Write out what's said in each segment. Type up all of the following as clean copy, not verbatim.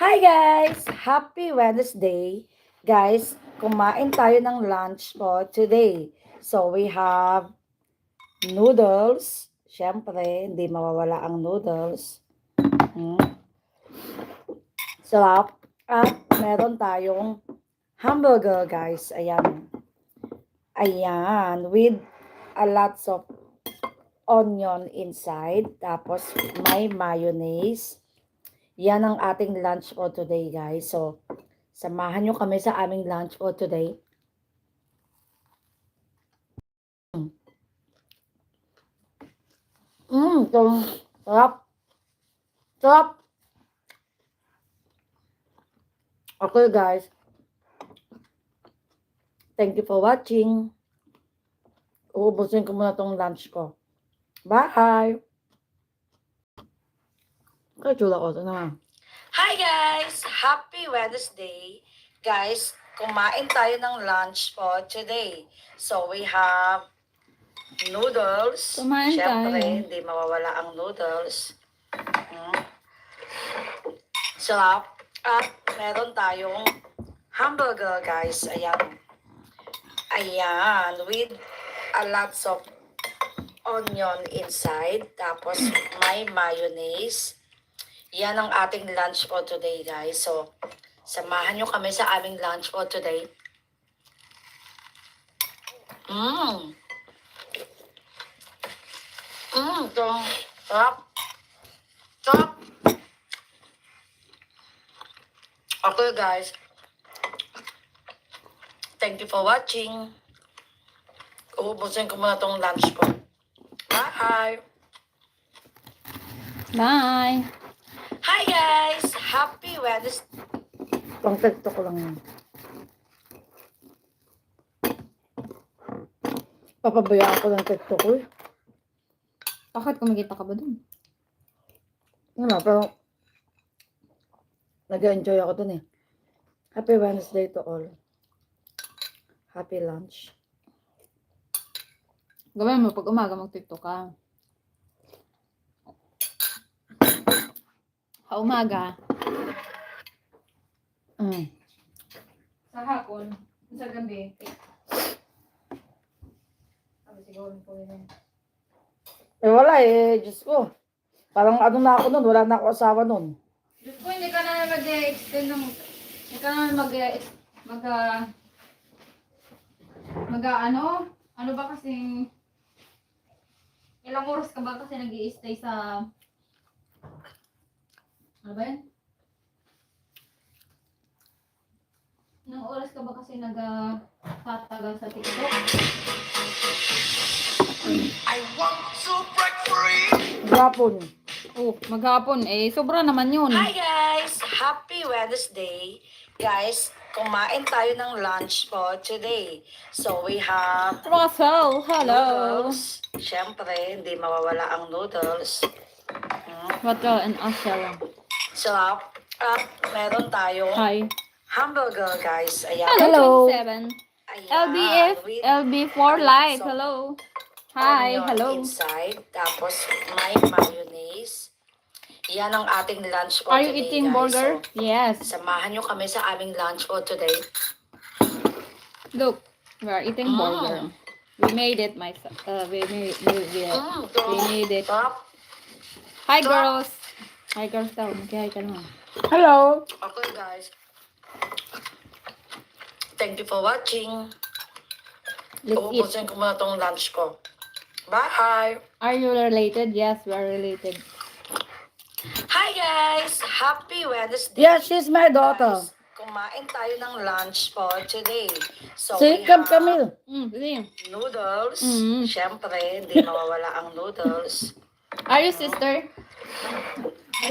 Hi guys! Happy Wednesday! Guys, kumain tayo ng lunch po today. So we have noodles. Siyempre, hindi mawawala ang noodles. Sarap. At meron tayong hamburger guys. Ayan. Ayan. With a lots of onion inside. Tapos may mayonnaise. Yan ang ating lunch for today, guys. So, samahan nyo kami sa aming lunch for today. Ito. Sarap. Sarap. Okay, guys. Thank you for watching. Uubusin ko muna tong lunch ko. Bye! Kachula ko. Ito naman. Hi guys! Happy Wednesday! Guys, kumain tayo ng lunch for today. So, we have noodles. Kumain Siyempre, tayo. hindi mawawala ang noodles. Sarap. At meron tayong hamburger, guys. Ayan. Ayan. With a lots of onion inside. Tapos, may mayonnaise. Yan ang ating lunch for today, guys. So, samahan nyo kami sa aming lunch for today. Ito. Sarap. Sarap. Okay, guys. Thank you for watching. Uubusin ko muna tong lunch ko. Bye! Bye! Hi guys! Happy Wednesday! Pang TikTok ko lang yan. Papabayaan ko ng TikTok ko eh. Bakit kumikita ka ba dun? Ano, pero nag-enjoy ako dun eh. Happy Wednesday to all. Happy lunch. Gawin mo pag umaga mag-TikTok ka. Sa umaga. Sa hapon. Sa gabi. Sabi siguro po yun. Eh wala eh, Diyos ko. Parang ano na ako nun, wala na ako asawa nun. Diyos ko, hindi ka na mag-extend ng... Hindi ka na ano ba kasing... Ilang oras ka ba kasi nag-i-stay sa... Ano ba yun? Ilang oras ka ba kasi nag-tatagal sa TikTok? I want to break free. Gapon. Oh, maghapon. Eh, sobra naman yun. Hi guys! Happy Wednesday! Guys, kumain tayo ng lunch po today. So we have Russell, hello. noodles. Siyempre, hindi mawawala ang noodles. Russell and Asel. Sarap. At meron tayong Hi. hamburger, guys. Ayan. Hello, 27. Ayan. LBF, With LB4 Light, lots of hello. Hi, onion hello. inside. Tapos may mayonnaise. Yan ang ating lunch for Are you today, eating guys. burger? So, Yes. samahan nyo kami sa aming lunch for today. Look, we are eating burger. We made it myself. We made it. Sarap. Hi, girls. Hi, girls daw. Mag-hi ka naman. Hello. Okay, guys. Thank you for watching. Let's eat. Uubusin ko muna tong lunch ko. Bye! Are you related? Yes, we are related. Hi guys! Happy Wednesday! Yes, she's my daughter. Guys, kumain tayo ng lunch for today. So we have Sige. noodles. Mm. Siyempre, hindi mawawala ang noodles. Are you sister?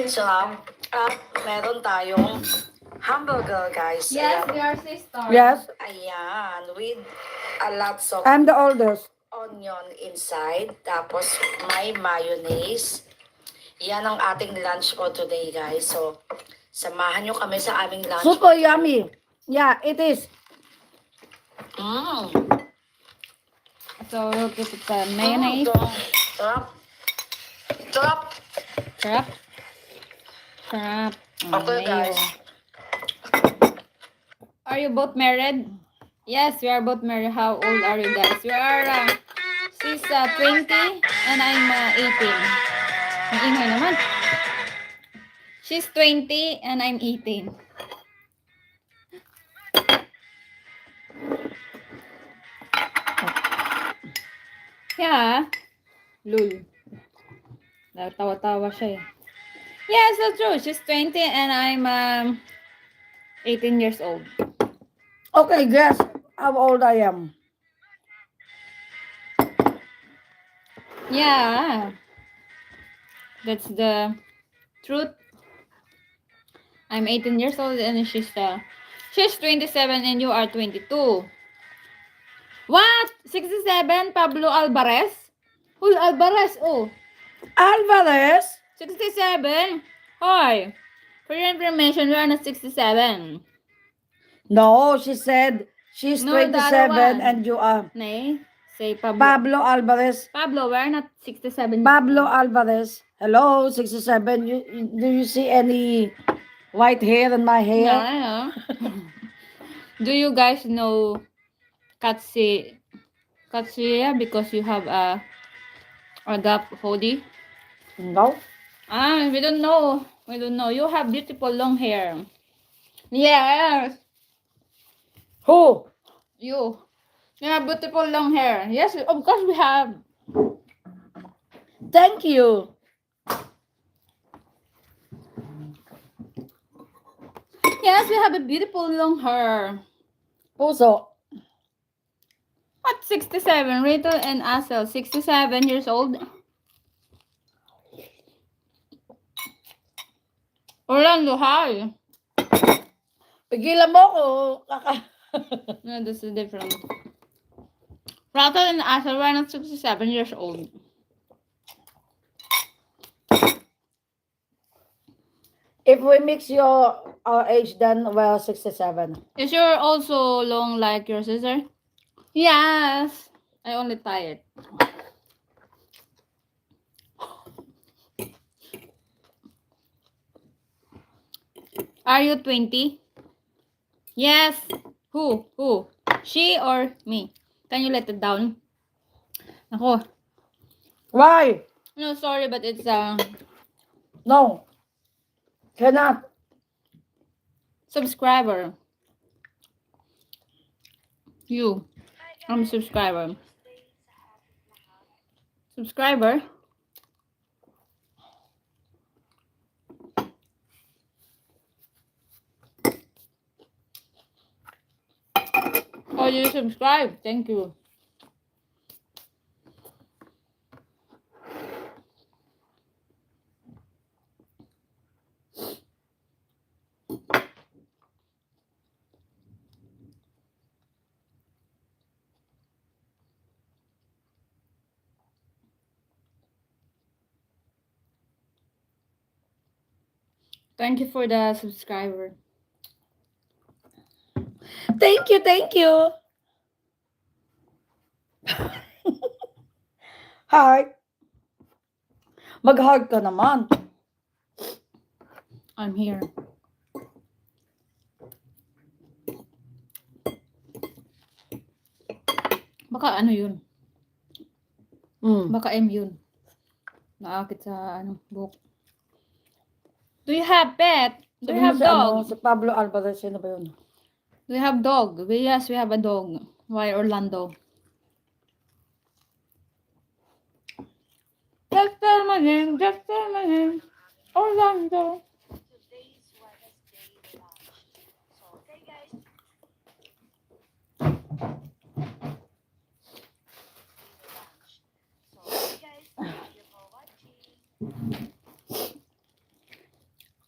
Sarap. At meron tayong hamburger, guys. Yes, Ayan. we are sister. Yes. Ayan. With a lots of I'm the oldest. onion inside. Tapos may mayonnaise. Yan ang ating lunch for today, guys. So, samahan nyo kami sa aming lunch. Super yummy. Yeah, it is. So, look, it's mayonnaise. Sarap. Sarap. Sarap. Sarap. Okay, Mayo. guys. Are you both married? Yes, we are both married. How old are you guys? We are, she's 20 and I'm 18. Ang ingay naman. She's 20 and I'm 18. Yeah. Lul. Tawa-tawa siya eh. Yeah, so true. She's 20 and I'm 18 years old. Okay, guess how old I am. Yeah. That's the truth. I'm 18 years old and she's 27 and you are 22. What? 67? Pablo Alvarez? Who's Alvarez? Oh, Alvarez? 67? Hoy. For your information, you are not 67. No, she said she's No, the other 27 one. and you are. Nay, say Pablo. Pablo Alvarez. Pablo, we're not 67. Pablo Alvarez. Hello, 67. Do you see any white hair in my hair? No. Do you guys know Katsia because you have a gap hoodie? No. We don't know. We don't know. You have beautiful long hair. Yes. Who? You. You have beautiful long hair. Yes, of course we have. Thank you. Yes, we have a beautiful long hair. Puso. What 67? Rachel and Asel, 67 years old. Orlando, hi. Pigilan mo ko. No, this is different. Rachel and Asel were not 67 years old. If we mix our age, then we're 67. Is your also long like your sister? Yes. I only tie it. Are you 20? Yes. Who? Who? She or me? Can you let it down? Ako. Why? No, sorry, but it's No. Cannot. subscriber. You. I'm a subscriber. Subscriber? Oh, you subscribe. Thank you. Thank you for the subscriber. Thank you, thank you. Heart. Mag-heart ka naman. I'm here. Baka ano yun? Baka M yun. Naakit sa buhok. Do you have pet? Do you have dog? Si Pablo Alvarez, sino ba yun? Do you have dog? Yes, we have a dog. Why Orlando? Just tell my name. Just tell my name. Orlando. Today's Wednesday lunch. So, okay guys. So, okay guys, thank you for watching.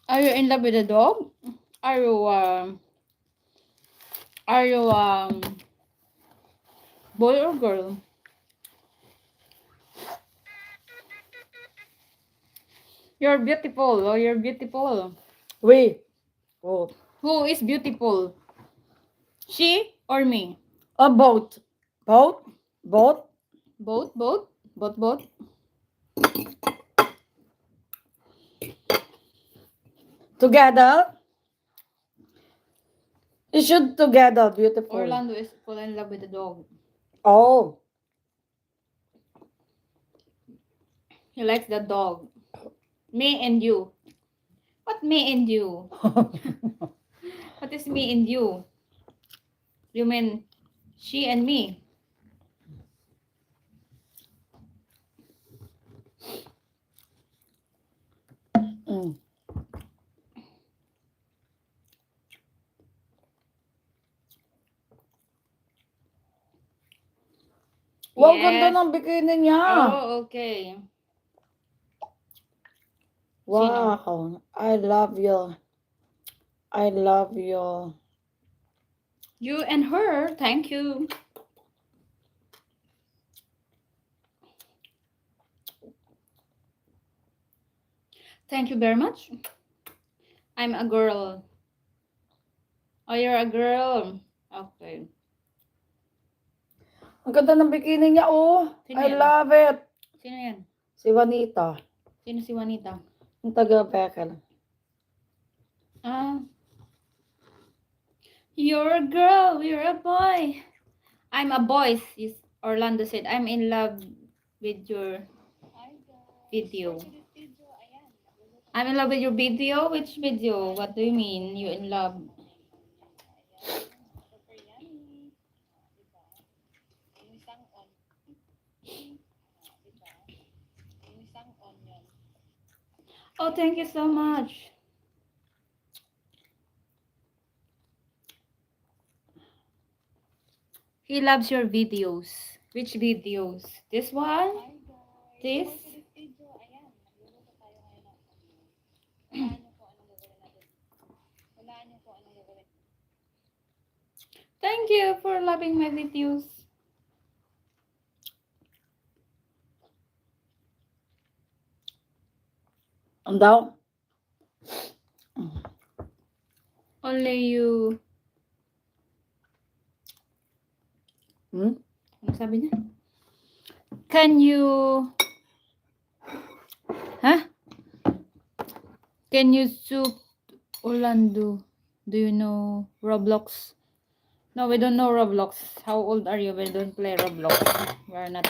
Are you in love with a dog? Are you boy or girl? You're beautiful. Oh, you're beautiful. We. Oh. Who is beautiful? She or me? Both. Both? Both? Both, both, both, both. Together? You should together, beautiful. Orlando is fall in love with the dog. Oh. He likes the dog. Me and you. What me and you? What is me and you? You mean she and me? Mm. Wow, ganda Yes. ng bikini niya. Oh, okay. Wow. I love you. I love you. You and her. Thank you. Thank you very much. I'm a girl. Oh, you're a girl. Okay. Ang ganda ng bikini niya, oh. Sino I yan? love it. Sino yan? Si Juanita. Sino si Juanita? Yung taga-Pekel. Ah. You're a girl. You're a boy. I'm a boy. Orlando said, I'm in love with your video. I'm in love with your video? Which video? What do you mean? You in love? Oh, thank you so much. He loves your videos. Which videos? This one? This? Thank you for loving my videos. Ang daw? Only you. Hmm? Ano sabi niya? Can you... Huh? Can you soup Orlando? Do you know Roblox? No, we don't know Roblox. How old are you? We don't play Roblox. We're not...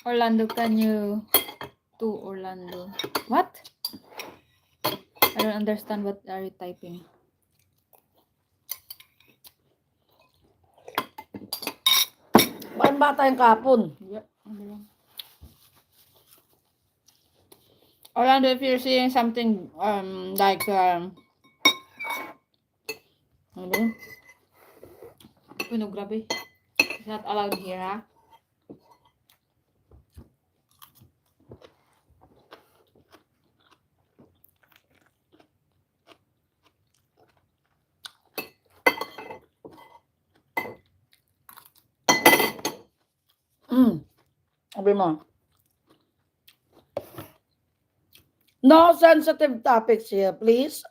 Orlando, can you... To Orlando. What? I don't understand what are you typing. Parang bata yung kapon. Yeah. Orlando, if you're seeing something like ano ba yun? Uy, no, grabe. It's not allowed here, ha? Sabi mo. No sensitive topics here, please.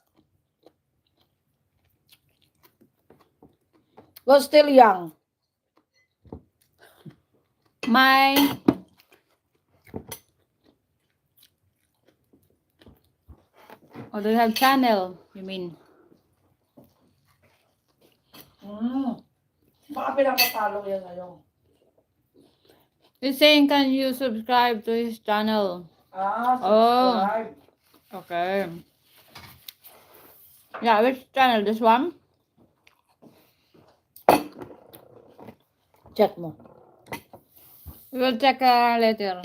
We're still young. My oh, do you have channel? You mean? Baka pinapatalo yan ngayon. He's saying, can you subscribe to his channel? Subscribe. Okay. Yeah, which channel? This one? Check mo. We will check later.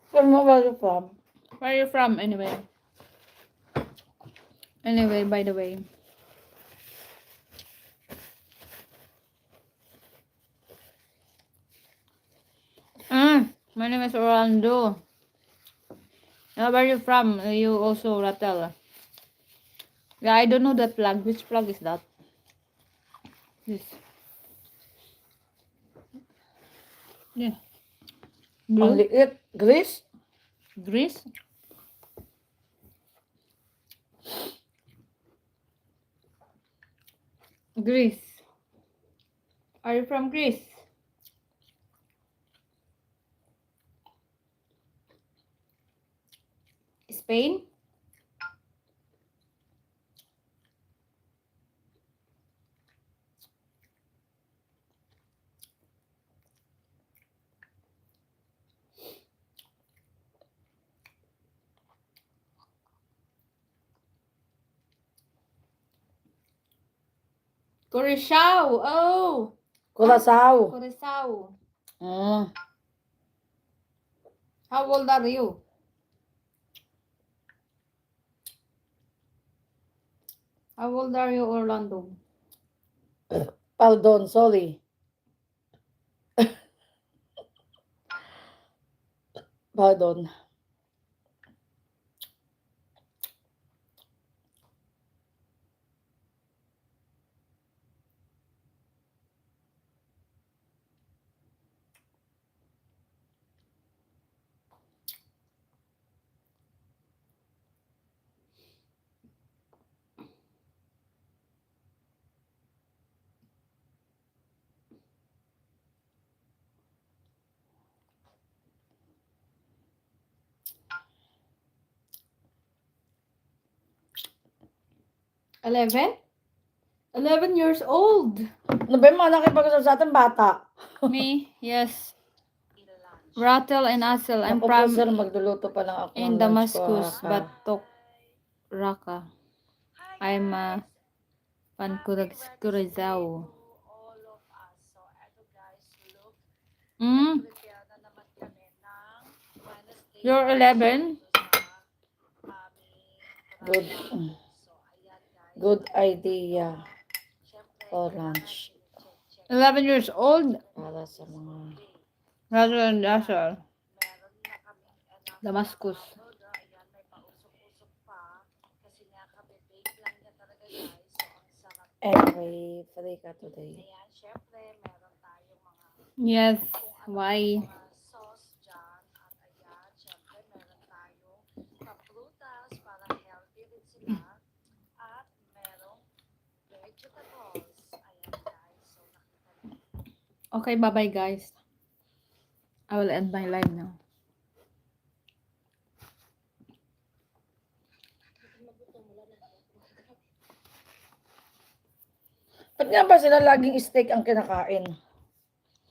Saan mo ba you from? Where are you from, anyway? Anyway, by the way. My name is Orlando. Now, where are you from? You also Ratel. Yeah, I don't know that flag. Which flag is that? This. Yeah. Ang Blue? liit. Greece? Greece? Greece. Are you from Greece? Spain. Curacao. Oh, Curaçao. Curacao. Mm. How old are you? How old are you, Orlando? Pardon, sorry. Pardon. $11? 11 years old. Ano ba yung mga nakipag-usap sa atin, bata? Me, yes. Rattle and Asel. I'm Ako po, from sir, magluluto pa lang ako ng in lunch ko, Damascus, haka. Batok, Raqqa. I'm from Curacao. All of us. So, eto guys, look. Mm, Prepare na naman kami ng Wednesday. you're 11? Good, So, ayan guys. good idea Siyempre, for kailangan lunch. i-check 11 years old? Para sa mga... Rattle and Asel. meron na kami enough Damascus. hamburger. Ayan, may pausok-usok pa. Kasi nga bake lang niya talaga guys. So, ang sarap. Anyway, free ka today. Ayan, syempre, meron tayong mga Yes, kung ano why? mga sauce dyan. At ayan, syempre, meron tayong paprutas para healthy rin sila. At merong vegetables. Ayan guys, so nakita niyo. Okay, bye-bye guys. I will end my live now. Ba't nga ba sila laging steak ang kinakain?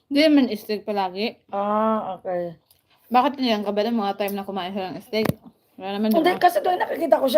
Hindi naman steak palagi. Ah, okay. Bakit niyan ka ba ng mga time na kumain sila ng steak? Wala naman, Hindi, diba? kasi doon nakikita ko siya,